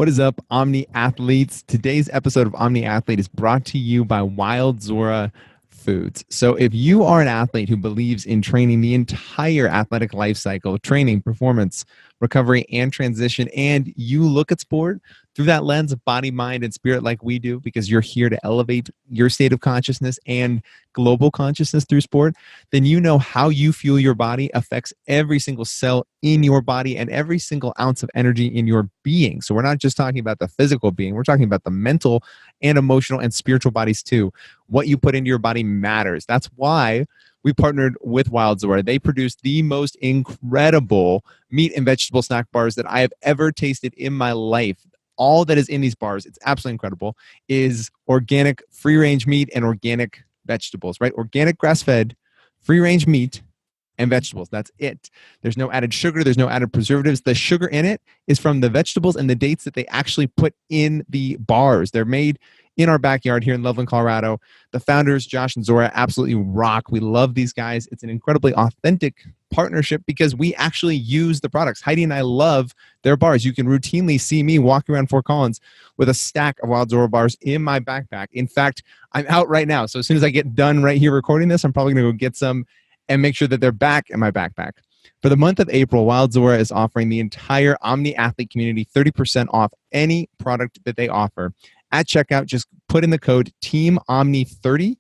What is up, Omni athletes? Today's episode of Omni Athlete is brought to you by Wild Zora Foods. So if you are an athlete who believes in training the entire athletic life cycle, training, performance, recovery, and transition, and you look at sport through that lens of body, mind, and spirit like we do, because you're here to elevate your state of consciousness and global consciousness through sport, then you know how you fuel your body affects every single cell in your body and every single ounce of energy in your being. So we're not just talking about the physical being, we're talking about the mental and emotional and spiritual bodies too. What you put into your body matters. That's why we partnered with Wild Zora. They produce the most incredible meat and vegetable snack bars that I have ever tasted in my life. All that is in these bars, it's absolutely incredible, is organic free-range meat and organic vegetables, right? Organic grass-fed free-range meat and vegetables. That's it. There's no added sugar. There's no added preservatives. The sugar in it is from the vegetables and the dates that they actually put in the bars. They're made in our backyard here in Loveland, Colorado. The founders, Josh and Zora, absolutely rock. We love these guys. It's an incredibly authentic partnership because we actually use the products. Heidi and I love their bars. You can routinely see me walking around Fort Collins with a stack of Wild Zora bars in my backpack. In fact, I'm out right now. So as soon as I get done right here recording this, I'm probably going to go get some and make sure that they're back in my backpack. For the month of April, Wild Zora is offering the entire Omni Athlete community 30% off any product that they offer. At checkout, just put in the code TEAMOMNI30,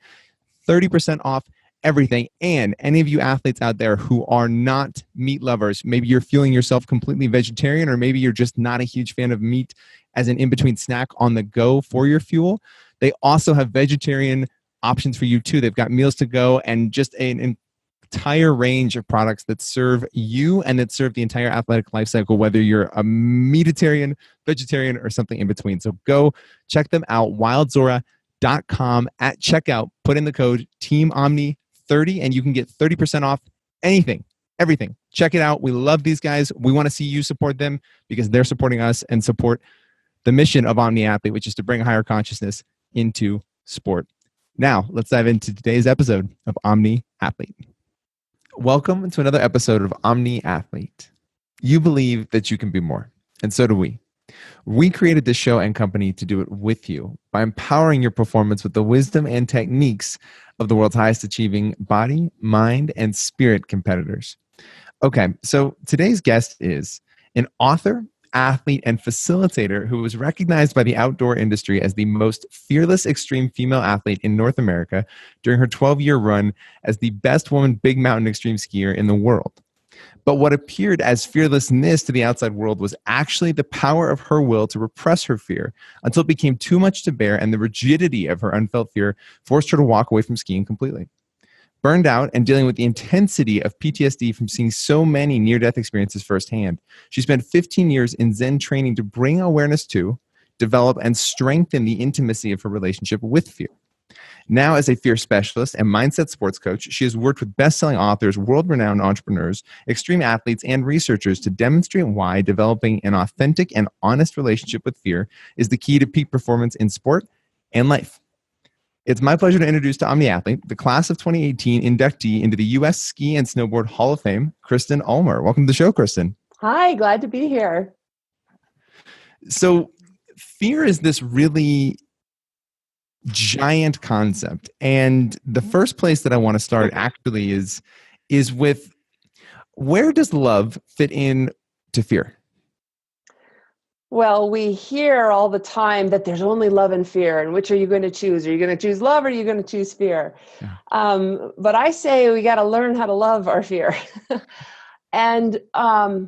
30% off everything. And any of you athletes out there who are not meat lovers, maybe you're feeling yourself completely vegetarian, or maybe you're just not a huge fan of meat as an in-between snack on the go for your fuel, they also have vegetarian options for you too. They've got meals to go and just an entire range of products that serve you and that serve the entire athletic life cycle, whether you're a meatitarian, vegetarian, or something in between. So go check them out, wildzora.com. At checkout, put in the code TEAMOMNI30 and you can get 30% off anything, everything. Check it out. We love these guys. We want to see you support them because they're supporting us and support the mission of Omni Athlete, which is to bring higher consciousness into sport. Now, let's dive into today's episode of Omni Athlete. Welcome to another episode of Omni Athlete. You believe that you can be more, and so do we. We created this show and company to do it with you by empowering your performance with the wisdom and techniques of the world's highest achieving body, mind, and spirit competitors. Okay, so today's guest is an author, athlete, and facilitator who was recognized by the outdoor industry as the most fearless extreme female athlete in North America during her 12-year run as the best woman big mountain extreme skier in the world. But what appeared as fearlessness to the outside world was actually the power of her will to repress her fear until it became too much to bear, and the rigidity of her unfelt fear forced her to walk away from skiing completely. Burned out and dealing with the intensity of PTSD from seeing so many near-death experiences firsthand, she spent 15 years in Zen training to bring awareness to, develop, and strengthen the intimacy of her relationship with fear. Now, as a fear specialist and mindset sports coach, she has worked with best-selling authors, world-renowned entrepreneurs, extreme athletes, and researchers to demonstrate why developing an authentic and honest relationship with fear is the key to peak performance in sport and life. It's my pleasure to introduce to Omni Athlete, the class of 2018 inductee into the U.S. Ski and Snowboard Hall of Fame, Kristen Ulmer. Welcome to the show, Kristen. Hi, glad to be here. So fear is this really giant concept. And the first place that I want to start actually is with, where does love fit in to fear? Well, we hear all the time that there's only love and fear, and which are you going to choose? Are you going to choose love or are you going to choose fear? Yeah. But I say we got to learn how to love our fear. And I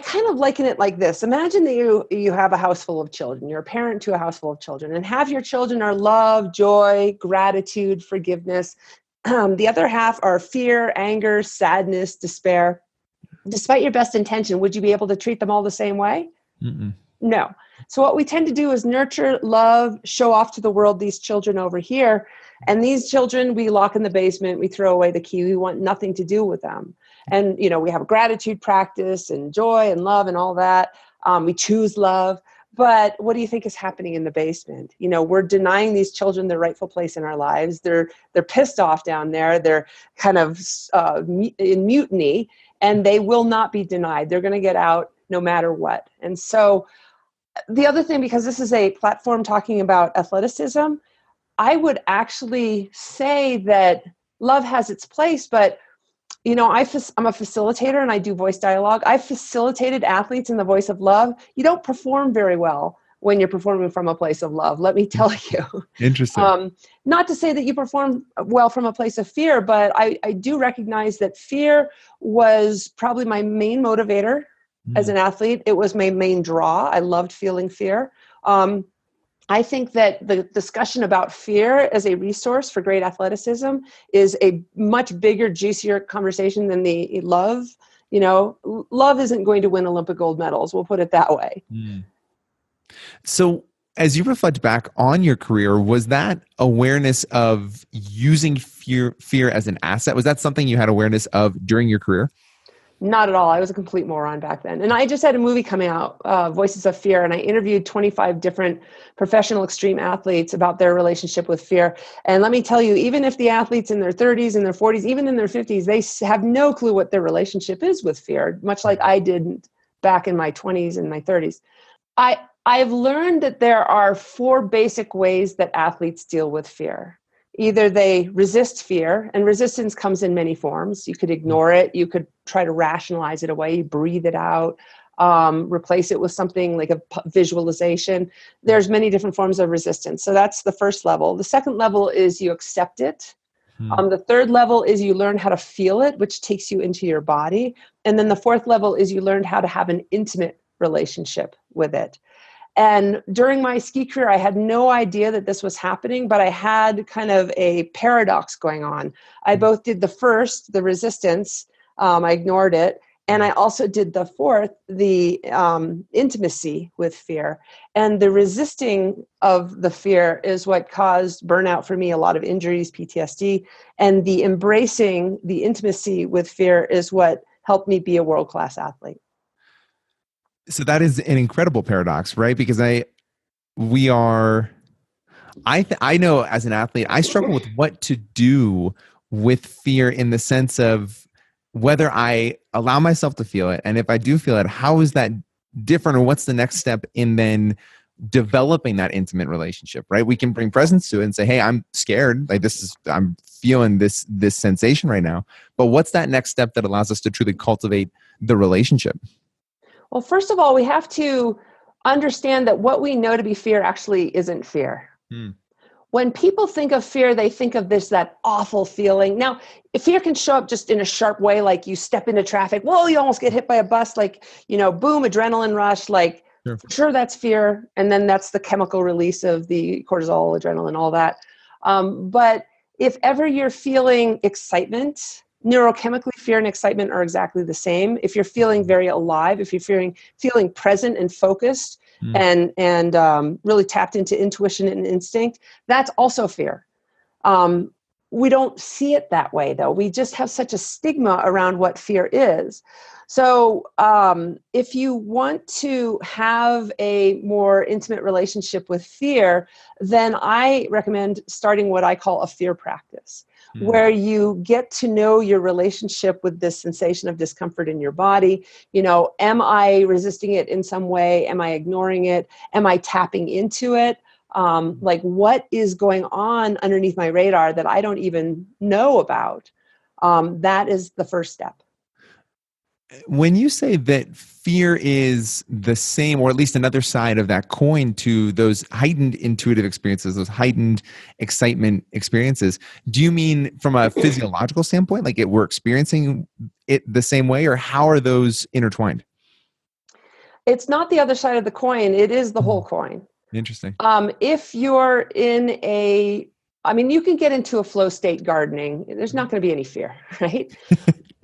kind of liken it like this. Imagine that you have a house full of children. You're a parent to a house full of children, and half your children are love, joy, gratitude, forgiveness. The other half are fear, anger, sadness, despair. Despite your best intention, would you be able to treat them all the same way? Mm-mm. No. So what we tend to do is nurture, love, show off to the world these children over here. And these children, we lock in the basement, we throw away the key, we want nothing to do with them. And, we have a gratitude practice and joy and love and all that. We choose love. But what do you think is happening in the basement? We're denying these children their rightful place in our lives. They're pissed off down there. They're kind of in mutiny. And they will not be denied. They're going to get out no matter what. And so the other thing, because this is a platform talking about athleticism, I would actually say that love has its place, but I'm a facilitator and I do voice dialogue. I've facilitated athletes in the voice of love. You don't perform very well when you're performing from a place of love, let me tell you. Interesting. Not to say that you perform well from a place of fear, but I do recognize that fear was probably my main motivator as an athlete. It was my main draw. I loved feeling fear. I think that the discussion about fear as a resource for great athleticism is a much bigger, juicier conversation than the love. Love isn't going to win Olympic gold medals. We'll put it that way. So as you reflect back on your career, was that awareness of using fear as an asset? Was that something you had awareness of during your career? Not at all. I was a complete moron back then. And I just had a movie coming out, Voices of Fear, and I interviewed 25 different professional extreme athletes about their relationship with fear. And let me tell you, even if the athletes in their 30s and their 40s, even in their 50s, they have no clue what their relationship is with fear, much like I didn't back in my 20s and my 30s. I've learned that there are 4 basic ways that athletes deal with fear. Either they resist fear, and resistance comes in many forms. You could ignore it. You could try to rationalize it away, breathe it out, replace it with something like a visualization. There's many different forms of resistance. So that's the first level. The second level is you accept it. The third level is you learn how to feel it, which takes you into your body. And then the fourth level is you learn how to have an intimate relationship with it. And during my ski career, I had no idea that this was happening, but I had kind of a paradox going on. I both did the first, the resistance, I ignored it. And I also did the fourth, the intimacy with fear. And the resisting of the fear is what caused burnout for me, a lot of injuries, PTSD. And the embracing the intimacy with fear is what helped me be a world-class athlete. So that is an incredible paradox, right? Because I know as an athlete, I struggle with what to do with fear in the sense of whether I allow myself to feel it. And if I do feel it, how is that different, or what's the next step in then developing that intimate relationship, right? We can bring presence to it and say, hey, I'm scared. Like I'm feeling this sensation right now. But what's that next step that allows us to truly cultivate the relationship? Well, first of all, we have to understand that what we know to be fear actually isn't fear. When people think of fear, they think of that awful feeling. Now, fear can show up just in a sharp way, like you step into traffic, whoa, you almost get hit by a bus, like, boom, adrenaline rush, like, sure, that's fear. And then that's the chemical release of the cortisol, adrenaline, all that. But if ever you're feeling excitement, neurochemically, fear and excitement are exactly the same. If you're feeling very alive, if you're feeling present and focused and really tapped into intuition and instinct, that's also fear. We don't see it that way, though. We just have such a stigma around what fear is. So if you want to have a more intimate relationship with fear, then I recommend starting what I call a fear practice, where you get to know your relationship with this sensation of discomfort in your body. Am I resisting it in some way? Am I ignoring it? Am I tapping into it? Like, what is going on underneath my radar that I don't even know about? That is the first step. When you say that fear is the same, or at least another side of that coin to those heightened intuitive experiences, those heightened excitement experiences, do you mean from a physiological standpoint, like we're experiencing it the same way, or how are those intertwined? It's not the other side of the coin. It is the whole coin. Interesting. If you're you can get into a flow state gardening. There's not going to be any fear, right?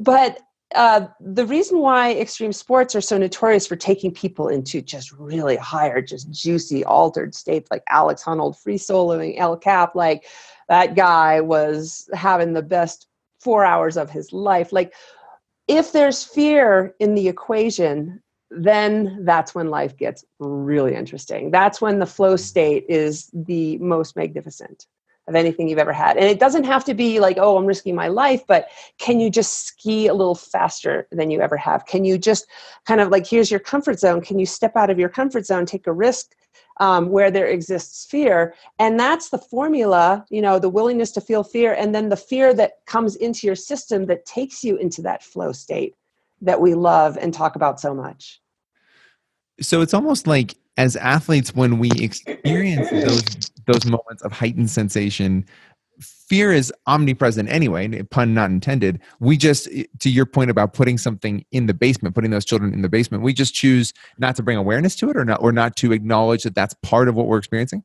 But the reason why extreme sports are so notorious for taking people into just really higher, just juicy, altered states, like Alex Honnold free soloing El Cap, like that guy was having the best 4 hours of his life. Like, if there's fear in the equation, then that's when life gets really interesting. That's when the flow state is the most magnificent. of anything you've ever had. And it doesn't have to be like, oh, I'm risking my life, but can you just ski a little faster than you ever have? Can you just kind of like, here's your comfort zone. Can you step out of your comfort zone, take a risk where there exists fear? And that's the formula, the willingness to feel fear, and then the fear that comes into your system that takes you into that flow state that we love and talk about so much. So it's almost like as athletes, when we experience those moments of heightened sensation, fear is omnipresent anyway, pun not intended. We just, to your point about putting something in the basement, putting those children in the basement, we just choose not to bring awareness to it, or not to acknowledge that that's part of what we're experiencing.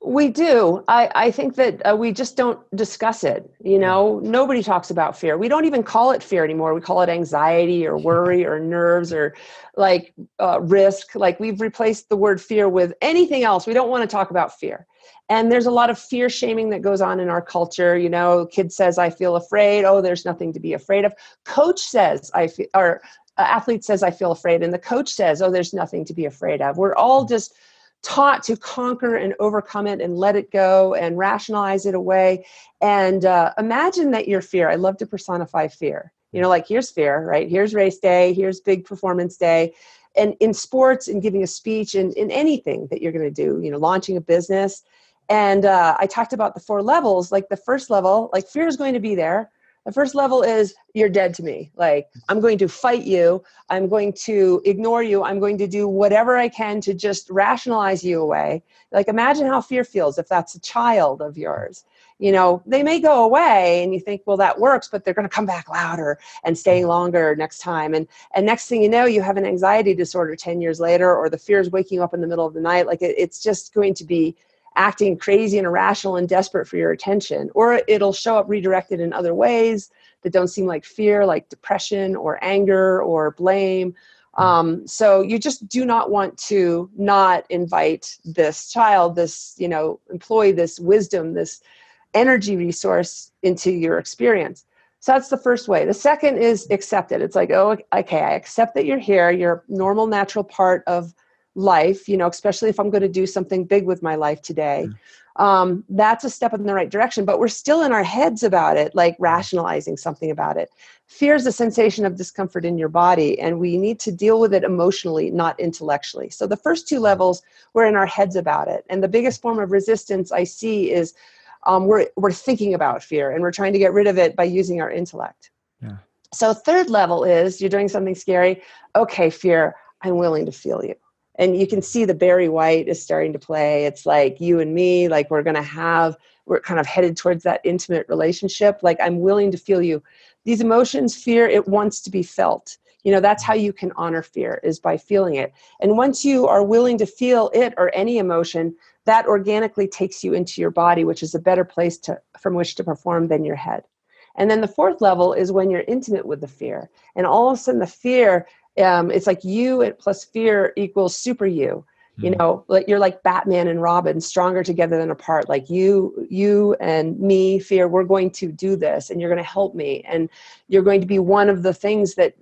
We do. I think that we just don't discuss it. Nobody talks about fear. We don't even call it fear anymore. We call it anxiety or worry or nerves or like risk. Like we've replaced the word fear with anything else. We don't want to talk about fear. And there's a lot of fear shaming that goes on in our culture. Kid says, I feel afraid. Oh, there's nothing to be afraid of. Coach says, I feel, or athlete says, I feel afraid. And the coach says, oh, there's nothing to be afraid of. We're all just taught to conquer and overcome it and let it go and rationalize it away. And imagine that your fear, I love to personify fear. Like here's fear, right? Here's race day, here's big performance day. And in sports and giving a speech and in anything that you're going to do, launching a business. And I talked about the 4 levels. Like the first level, like fear is going to be there. The first level is you're dead to me. Like I'm going to fight you. I'm going to ignore you. I'm going to do whatever I can to just rationalize you away. Like imagine how fear feels if that's a child of yours. They may go away and you think, well, that works, but they're going to come back louder and stay longer next time. And next thing you know, you have an anxiety disorder 10 years later, or the fear is waking up in the middle of the night. Like it's just going to be acting crazy and irrational and desperate for your attention, or it'll show up redirected in other ways that don't seem like fear, like depression or anger or blame. So you just do not want to not invite this child, this, employee, this wisdom, this energy resource into your experience. So that's the first way. The second is accept it. It's like, oh, okay, I accept that you're here. You're a normal, natural part of life, especially if I'm going to do something big with my life today. That's a step in the right direction, but we're still in our heads about it, like rationalizing something about it. Fear is a sensation of discomfort in your body, and we need to deal with it emotionally, not intellectually. So the first 2 levels, we're in our heads about it. And the biggest form of resistance I see is we're thinking about fear, and we're trying to get rid of it by using our intellect. Yeah. So 3rd level is you're doing something scary. Okay, fear, I'm willing to feel you. And you can see the Barry White is starting to play. It's like you and me, like we're kind of headed towards that intimate relationship. Like I'm willing to feel you. These emotions, fear, it wants to be felt. That's how you can honor fear, is by feeling it. And once you are willing to feel it or any emotion, that organically takes you into your body, which is a better place from which to perform than your head. And then the 4th level is when you're intimate with the fear. And all of a sudden the fear, it's like you plus fear equals super you. Like you're like Batman and Robin, stronger together than apart. Like you and me, fear, we're going to do this, and you're going to help me, and you're going to be one of the things that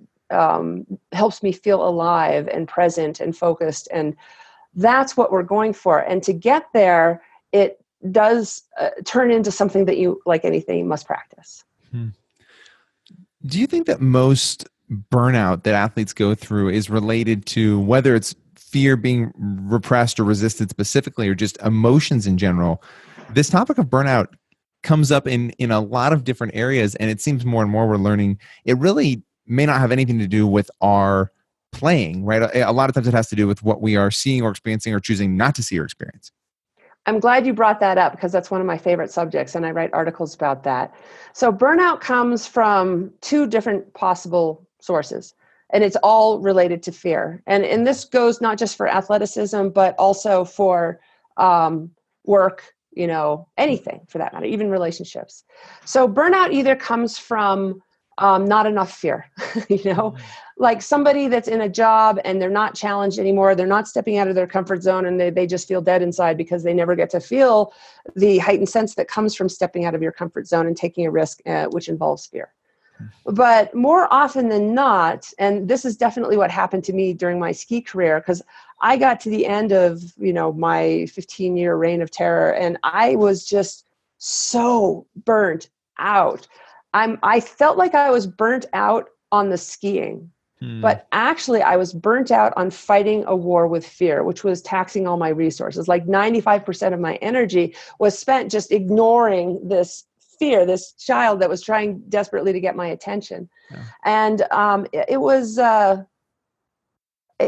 helps me feel alive and present and focused. And that's what we're going for. And to get there, it does turn into something that you, like anything, must practice. Do you think that most burnout that athletes go through is related to whether it's fear being repressed or resisted specifically, or just emotions in general? This topic of burnout comes up in a lot of different areas, and it seems more and more we're learning it really may not have anything to do with our playing, right? A lot of times it has to do with what we are seeing or experiencing or choosing not to see or experience. I'm glad you brought that up, because that's one of my favorite subjects, and I write articles about that. So burnout comes from 2 different possible sources, and it's all related to fear. And this goes not just for athleticism, but also for work, anything for that matter, even relationships. So burnout either comes from not enough fear, like somebody that's in a job and they're not challenged anymore. They're not stepping out of their comfort zone, and they just feel dead inside because they never get to feel the heightened sense that comes from stepping out of your comfort zone and taking a risk, which involves fear. But more often than not, and this is definitely what happened to me during my ski career, because I got to the end of, my 15-year reign of terror, and I was just so burnt out. I felt like I was burnt out on the skiing, but actually I was burnt out on fighting a war with fear, which was taxing all my resources. Like 95% of my energy was spent just ignoring this fear, this child that was trying desperately to get my attention. Yeah. And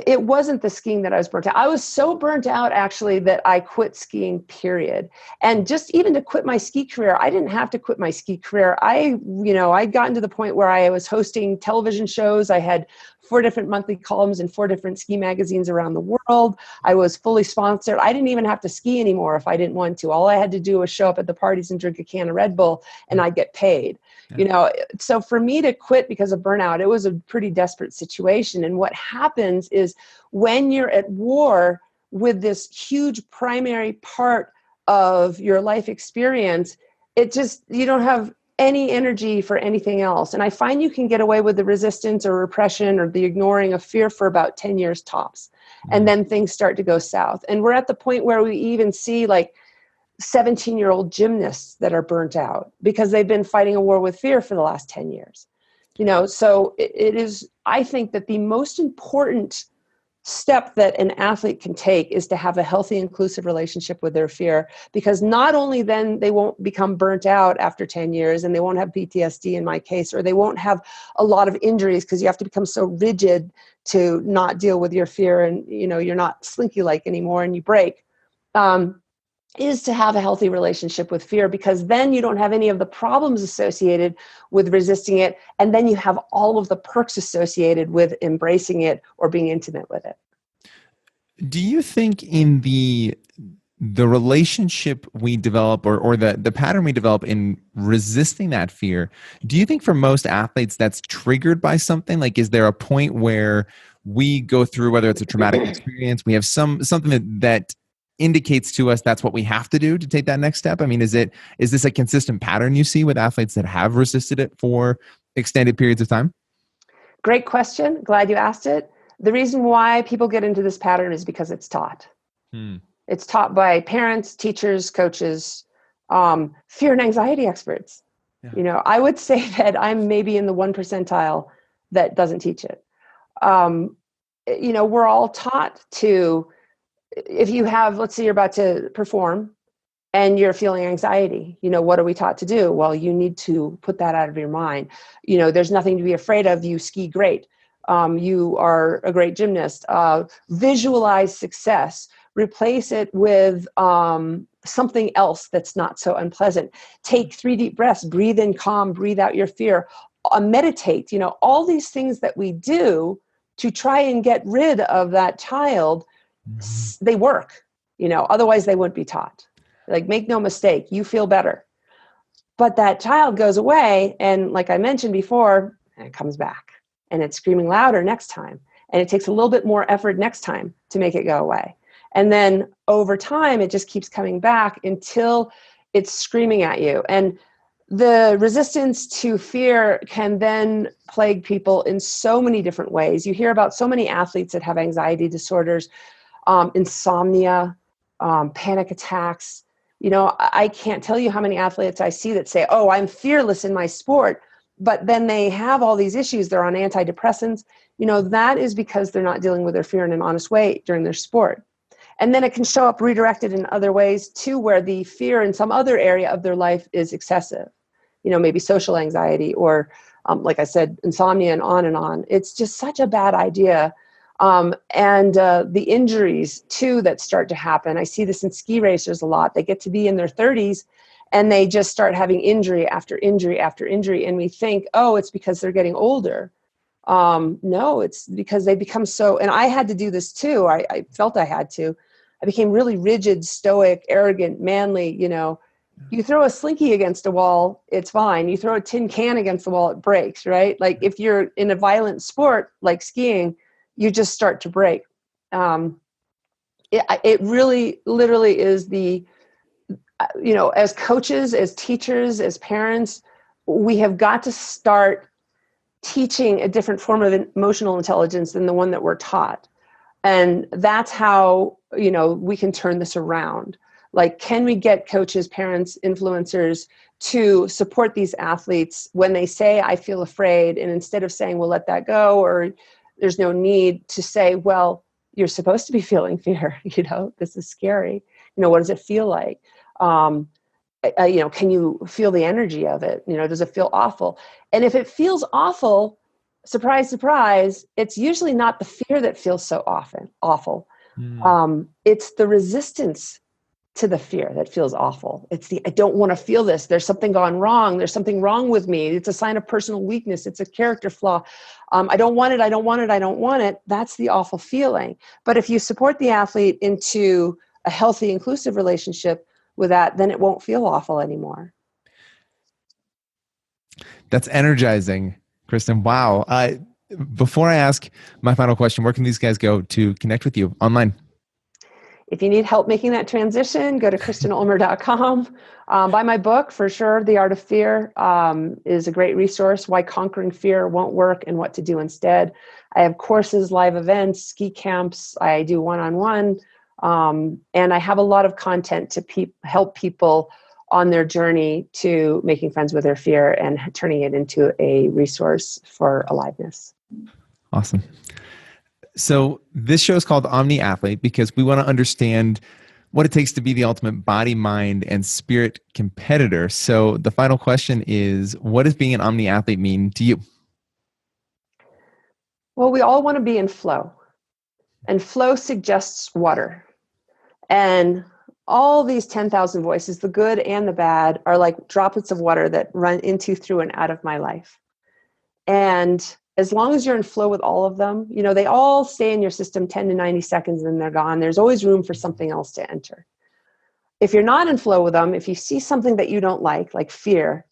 it wasn't the skiing that I was burnt out. I was so burnt out, actually, that I quit skiing, period. And just even to quit my ski career, I didn't have to quit my ski career. I'd gotten to the point where I was hosting television shows. I had 4 different monthly columns in 4 different ski magazines around the world. I was fully sponsored. I didn't even have to ski anymore if I didn't want to. All I had to do was show up at the parties and drink a can of Red Bull, and I'd get paid. Yeah. So for me to quit because of burnout, it was a pretty desperate situation. And what happens is when you're at war with this huge primary part of your life experience, you don't have any energy for anything else. And I find you can get away with the resistance or repression or the ignoring of fear for about 10 years tops. And then things start to go south. And we're at the point where we even see like 17-year-old gymnasts that are burnt out because they've been fighting a war with fear for the last 10 years. So it is, I think that the most important step that an athlete can take is to have a healthy, inclusive relationship with their fear, because not only then they won't become burnt out after 10 years and they won't have PTSD in my case, or they won't have a lot of injuries because you have to become so rigid to not deal with your fear and, you're not slinky-like anymore and you break. Is to have a healthy relationship with fear, because then you don't have any of the problems associated with resisting it. And then you have all of the perks associated with embracing it or being intimate with it. Do you think in the relationship we develop or the pattern we develop in resisting that fear, do you think for most athletes that's triggered by something? Like, is there a point where we go through, whether it's a traumatic experience, we have something that indicates to us that's what we have to do to take that next step? I mean, is this a consistent pattern you see with athletes that have resisted it for extended periods of time? Great question. Glad you asked it. The reason why people get into this pattern is because it's taught. It's taught by parents, teachers, coaches, fear and anxiety experts. Yeah. I would say that I'm maybe in the 1 percentile that doesn't teach it. We're all taught to, if you have, let's say you're about to perform and you're feeling anxiety, what are we taught to do? Well, you need to put that out of your mind. There's nothing to be afraid of. You ski great. You are a great gymnast. Visualize success. Replace it with something else that's not so unpleasant. Take 3 deep breaths. Breathe in calm. Breathe out your fear. Meditate. All these things that we do to try and get rid of that child, they work, otherwise they wouldn't be taught. Like, make no mistake, you feel better. But that child goes away, and like I mentioned before, it comes back and it's screaming louder next time. And it takes a little bit more effort next time to make it go away. And then over time, it just keeps coming back until it's screaming at you. And the resistance to fear can then plague people in so many different ways. You hear about so many athletes that have anxiety disorders, insomnia, panic attacks. I can't tell you how many athletes I see that say, oh, I'm fearless in my sport, but then they have all these issues. They're on antidepressants. That is because they're not dealing with their fear in an honest way during their sport. And then it can show up redirected in other ways too, where the fear in some other area of their life is excessive. Maybe social anxiety or, like I said, insomnia, and on and on. It's just such a bad idea. And the injuries too that start to happen. I see this in ski racers a lot. They get to be in their 30s and they just start having injury after injury after injury. And we think, oh, it's because they're getting older. No, it's because they become so, and I had to do this too. I felt I had to. I became really rigid, stoic, arrogant, manly. You throw a slinky against a wall, it's fine. You throw a tin can against the wall, it breaks, right? Like if you're in a violent sport like skiing, you just start to break. It really, literally is as coaches, as teachers, as parents, we have got to start teaching a different form of emotional intelligence than the one that we're taught. And that's how, we can turn this around. Like, can we get coaches, parents, influencers to support these athletes when they say, I feel afraid, and instead of saying, well, let that go, or there's no need, to say, well, you're supposed to be feeling fear. This is scary. What does it feel like? Can you feel the energy of it? Does it feel awful? And if it feels awful, surprise, surprise, it's usually not the fear that feels so awful. It's the resistance to the fear that feels awful. It's I don't want to feel this. There's something gone wrong. There's something wrong with me. It's a sign of personal weakness. It's a character flaw. I don't want it. I don't want it. I don't want it. That's the awful feeling. But if you support the athlete into a healthy, inclusive relationship with that, then it won't feel awful anymore. That's energizing, Kristen. Wow. Before I ask my final question, where can these guys go to connect with you online? If you need help making that transition, go to KristenUlmer.com. Buy my book, for sure. The Art of Fear is a great resource. Why Conquering Fear Won't Work and What to Do Instead. I have courses, live events, ski camps. I do one-on-one. And I have a lot of content to help people on their journey to making friends with their fear and turning it into a resource for aliveness. Awesome. So this show is called Omni Athlete because we want to understand what it takes to be the ultimate body, mind, and spirit competitor. So the final question is, what does being an Omni Athlete mean to you? Well, we all want to be in flow. And flow suggests water. And all these 10,000 voices, the good and the bad, are like droplets of water that run into, through, and out of my life. And as long as you're in flow with all of them, they all stay in your system 10 to 90 seconds and they're gone. There's always room for something else to enter. If you're not in flow with them, if you see something that you don't like fear,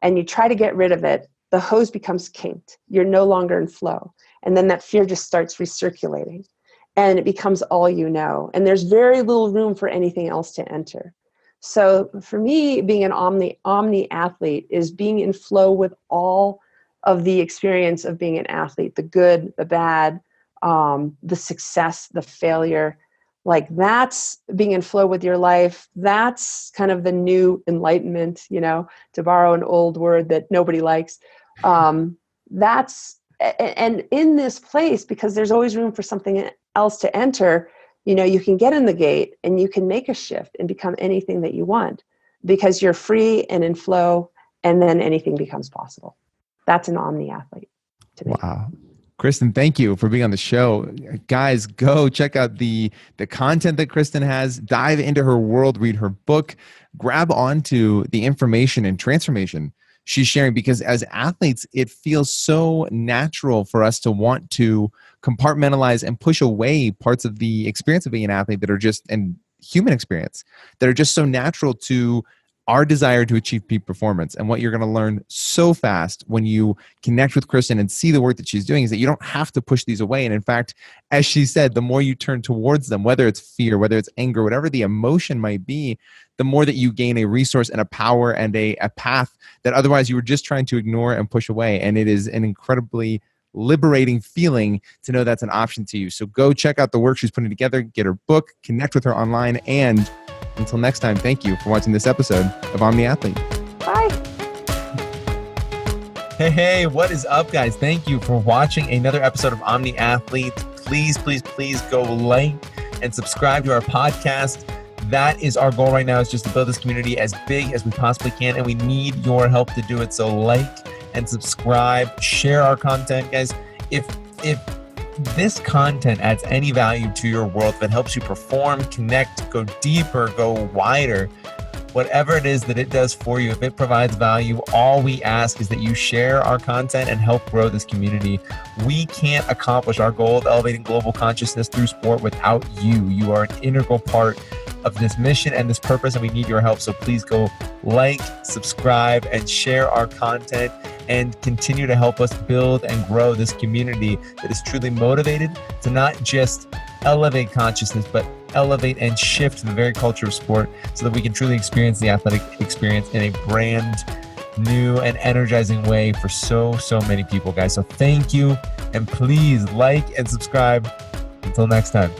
and you try to get rid of it, the hose becomes kinked. You're no longer in flow. And then that fear just starts recirculating. And it becomes all you know. And there's very little room for anything else to enter. So for me, being an omni athlete is being in flow with all of the experience of being an athlete, the good, the bad, the success, the failure. Like, that's being in flow with your life. That's kind of the new enlightenment, to borrow an old word that nobody likes. And in this place, because there's always room for something else to enter, you can get in the gate and you can make a shift and become anything that you want because you're free and in flow, and then anything becomes possible. That's an Omni athlete to me. Wow. Kristen, thank you for being on the show. Guys, go check out the content that Kristen has, dive into her world, read her book, grab onto the information and transformation she's sharing, because as athletes, it feels so natural for us to want to compartmentalize and push away parts of the experience of being an athlete that are just, and human experience, that are just so natural to our desire to achieve peak performance. And what you're going to learn so fast when you connect with Kristen and see the work that she's doing is that you don't have to push these away. And in fact, as she said, the more you turn towards them, whether it's fear, whether it's anger, whatever the emotion might be, the more that you gain a resource and a power and a path that otherwise you were just trying to ignore and push away. And it is an incredibly liberating feeling to know that's an option to you. So go check out the work she's putting together, get her book, connect with her online, and until next time, thank you for watching this episode of Omni Athlete. Bye. Hey, what is up, guys? Thank you for watching another episode of Omni Athlete. Please, please, please go like and subscribe to our podcast. That is our goal right now, is just to build this community as big as we possibly can, and we need your help to do it. So like and subscribe, share our content, guys. If this content adds any value to your world, that helps you perform, connect, go deeper, go wider, whatever it is that it does for you, if it provides value, all we ask is that you share our content and help grow this community. We can't accomplish our goal of elevating global consciousness through sport without you. You are an integral part of this mission and this purpose, and we need your help. So please go like, subscribe, and share our content, and continue to help us build and grow this community that is truly motivated to not just elevate consciousness, but elevate and shift the very culture of sport so that we can truly experience the athletic experience in a brand new and energizing way for so many people, guys. So thank you, and please like and subscribe. Until next time.